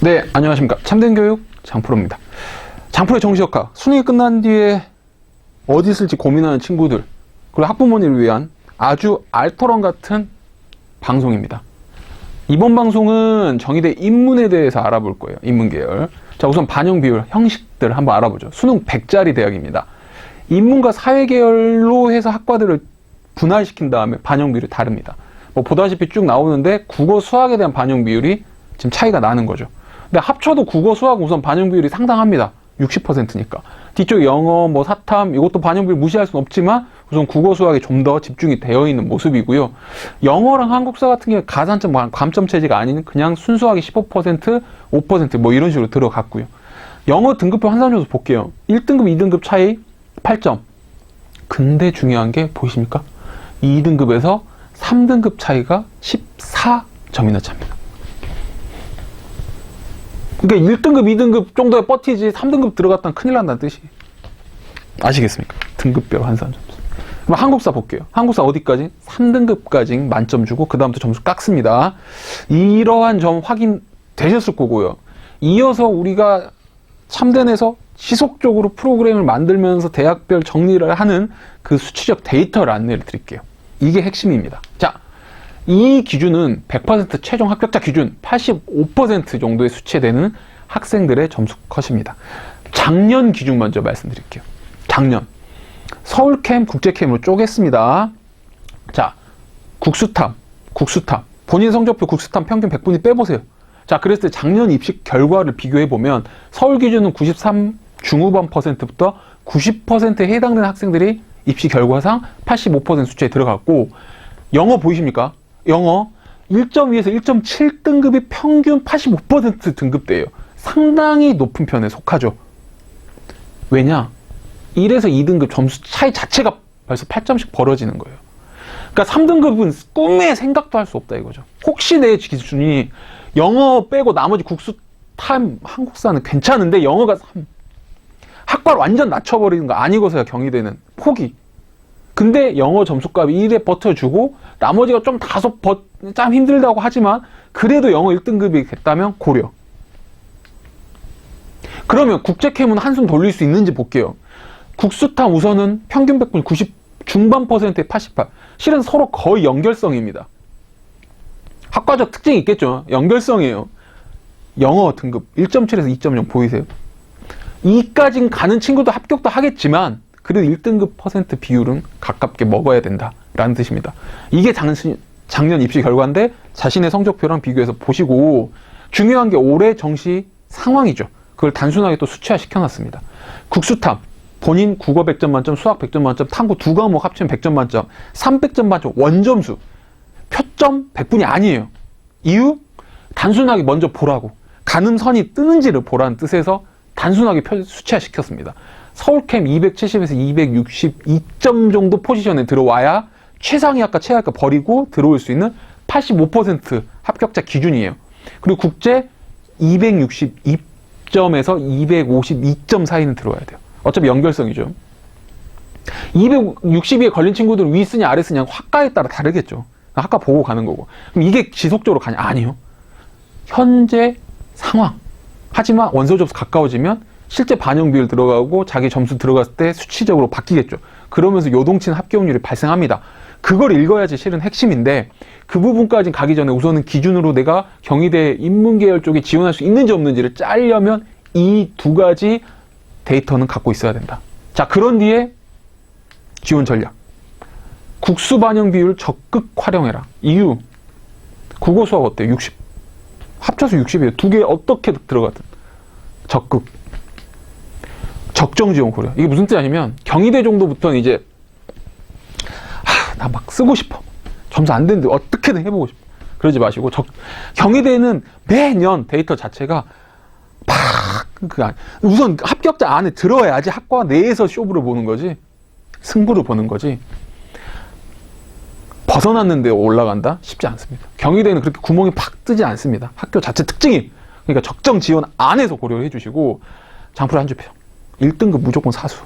네, 안녕하십니까. 참된 교육 장프로입니다. 장프로의 정시역학 수능이 끝난 뒤에 어디 있을지 고민하는 친구들 그리고 학부모님을 위한 아주 알토론 같은 방송입니다. 이번 방송은 정의대 인문에 대해서 알아볼 거예요. 인문계열. 자, 우선 반영 비율 형식들 한번 알아보죠. 수능 100짜리 대학입니다. 인문과 사회계열로 해서 학과들을 분할시킨 다음에 반영 비율이 다릅니다. 뭐 보다시피 쭉 나오는데 국어, 수학에 대한 반영 비율이 지금 차이가 나는 거죠. 근데 합쳐도 국어, 수학 우선 반영 비율이 상당합니다. 60%니까. 뒤쪽 영어, 뭐 사탐 이것도 반영 비율 무시할 수는 없지만 우선 국어, 수학에 좀 더 집중이 되어 있는 모습이고요. 영어랑 한국사 같은 경우에 가산점, 감점 체제가 아닌 그냥 순수하게 15%, 5% 뭐 이런 식으로 들어갔고요. 영어 등급표 환산점수 볼게요. 1등급, 2등급 차이 8점. 근데 중요한 게 보이십니까? 2등급에서 3등급 차이가 14점이나 찹니다. 그러니까 1등급, 2등급 정도에 버티지 3등급 들어갔다면 큰일 난다는 뜻이 아시겠습니까? 등급별 환산 점수. 그럼 한국사 볼게요. 한국사 어디까지? 3등급까지 만점 주고 그 다음부터 점수 깎습니다. 이러한 점 확인되셨을 거고요. 이어서 우리가 참된에서 지속적으로 프로그램을 만들면서 대학별 정리를 하는 그 수치적 데이터를 안내를 드릴게요. 이게 핵심입니다. 자, 이 기준은 100% 최종 합격자 기준 85% 정도의 수치되는 학생들의 점수 컷입니다. 작년 기준 먼저 말씀드릴게요. 작년 서울캠, 국제캠으로 쪼갰습니다. 자, 국수탐 본인 성적표 국수탐 평균 100분위 빼보세요. 자, 그랬을 때 작년 입시 결과를 비교해보면 서울 기준은 93 중후반 %부터 90%에 해당되는 학생들이 입시 결과상 85% 수치에 들어갔고, 영어 보이십니까? 영어 1.2에서 1.7등급이 평균 85% 등급대예요. 상당히 높은 편에 속하죠. 왜냐? 1에서 2등급 점수 차이 자체가 벌써 8점씩 벌어지는 거예요. 그러니까 3등급은 꿈에 생각도 할 수 없다 이거죠. 혹시 내 기준이 영어 빼고 나머지 국수, 탐, 한국사는 괜찮은데 영어가 3. 학과를 완전 낮춰버리는 거 아니고서야 경희대는 포기. 근데 영어 점수값이 1에 버텨주고 나머지가 좀 다소 참 힘들다고 하지만 그래도 영어 1등급이 됐다면 고려. 그러면 국제캠은 한숨 돌릴 수 있는지 볼게요. 국수탐 우선은 평균 100분 90 중반 %에 88. 실은 서로 거의 연결성입니다. 학과적 특징이 있겠죠. 연결성이에요. 영어 등급 1.7에서 2.0 보이세요? 2까지 가는 친구도 합격도 하겠지만 그래도 1등급 % 비율은 가깝게 먹어야 된다라는 뜻입니다. 이게 작년 입시 결과인데 자신의 성적표랑 비교해서 보시고, 중요한 게 올해 정시 상황이죠. 그걸 단순하게 또 수치화 시켜놨습니다. 국수탐 본인 국어 100점 만점, 수학 100점 만점, 탐구 두 과목 합치면 100점 만점, 300점 만점 원점수. 표점 100분이 아니에요. 이유? 단순하게 먼저 보라고. 가는 선이 뜨는지를 보라는 뜻에서 단순하게 수치화 시켰습니다. 서울캠 270에서 262점 정도 포지션에 들어와야 최상위 학과, 최하학과 버리고 들어올 수 있는 85% 합격자 기준이에요. 그리고 국제 262점에서 252점 사이는 들어와야 돼요. 어차피 연결성이죠. 262에 걸린 친구들은 위 쓰냐 아래 쓰냐 학과에 따라 다르겠죠. 학과 보고 가는 거고. 그럼 이게 지속적으로 가냐? 아니요. 현재 상황. 하지만 원서 접수 가까워지면 실제 반영 비율 들어가고 자기 점수 들어갔을 때 수치적으로 바뀌겠죠. 그러면서 요동치는 합격률이 발생합니다. 그걸 읽어야지 실은 핵심인데, 그 부분까지 가기 전에 우선은 기준으로 내가 경희대 인문계열 쪽에 지원할 수 있는지 없는지를 짜려면 이 두 가지 데이터는 갖고 있어야 된다. 자, 그런 뒤에 지원 전략. 국수 반영 비율 적극 활용해라. 이유. 국어 수학 어때? 60. 합쳐서 60이에요. 두 개 어떻게 들어가든. 적극. 적정 지원 고려. 이게 무슨 뜻이 아니면 경희대 정도부터는 이제 나 막 쓰고 싶어. 점수 안 되는데 어떻게든 해보고 싶어. 그러지 마시고 경희대는 매년 데이터 자체가 우선 합격자 안에 들어야지 학과 내에서 쇼부를 보는 거지, 승부를 보는 거지, 벗어났는데 올라간다? 쉽지 않습니다. 경희대는 그렇게 구멍이 팍 뜨지 않습니다. 학교 자체 특징이. 그러니까 적정 지원 안에서 고려를 해주시고, 장프로 한 주평 1등급 무조건 사수,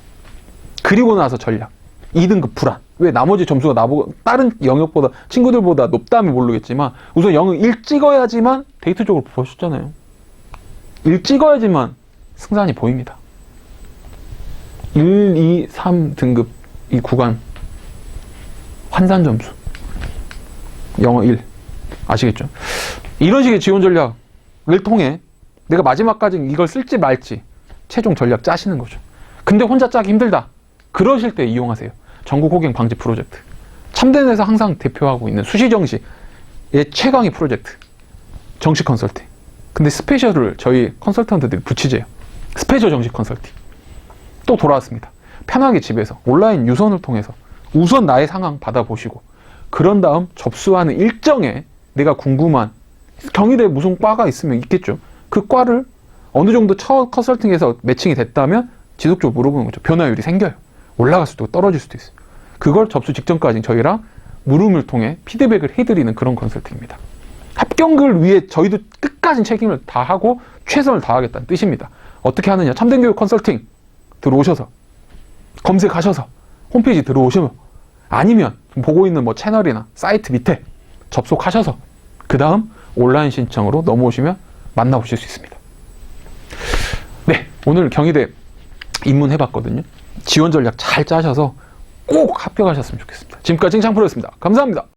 그리고 나서 전략. 2등급 불안. 왜? 나머지 점수가 나보고 다른 영역보다 친구들보다 높다면 모르겠지만 우선 영역 1 찍어야지만 데이터적으로 보셨잖아요. 1 찍어야지만 승산이 보입니다. 1, 2, 3 등급 이 구간 환산 점수 영어 1 아시겠죠? 이런 식의 지원 전략을 통해 내가 마지막까지 이걸 쓸지 말지 최종 전략 짜시는 거죠. 근데 혼자 짜기 힘들다. 그러실 때 이용하세요. 전국 호갱 방지 프로젝트. 참된에서 항상 대표하고 있는 수시정시의 최강의 프로젝트. 정시 컨설팅. 근데 스페셜을 저희 컨설턴트들이 붙이재요. 스페셜 정시 컨설팅. 또 돌아왔습니다. 편하게 집에서 온라인 유선을 통해서 우선 나의 상황 받아보시고 그런 다음 접수하는 일정에 내가 궁금한 경희대 무슨 과가 있으면 있겠죠. 그 과를 어느 정도 첫 컨설팅에서 매칭이 됐다면 지속적으로 물어보는 거죠. 변화율이 생겨요. 올라갈 수도 있고 떨어질 수도 있어요. 그걸 접수 직전까지 저희랑 물음을 통해 피드백을 해드리는 그런 컨설팅입니다. 합격을 위해 저희도 끝까지 책임을 다하고 최선을 다하겠다는 뜻입니다. 어떻게 하느냐? 참된교육 컨설팅 들어오셔서 검색하셔서 홈페이지 들어오시면 아니면 보고 있는 뭐 채널이나 사이트 밑에 접속하셔서 그 다음 온라인 신청으로 넘어오시면 만나보실 수 있습니다. 네, 오늘 경희대 입문해봤거든요. 지원 전략 잘 짜셔서 꼭 합격하셨으면 좋겠습니다. 지금까지 칭찬프로였습니다. 감사합니다.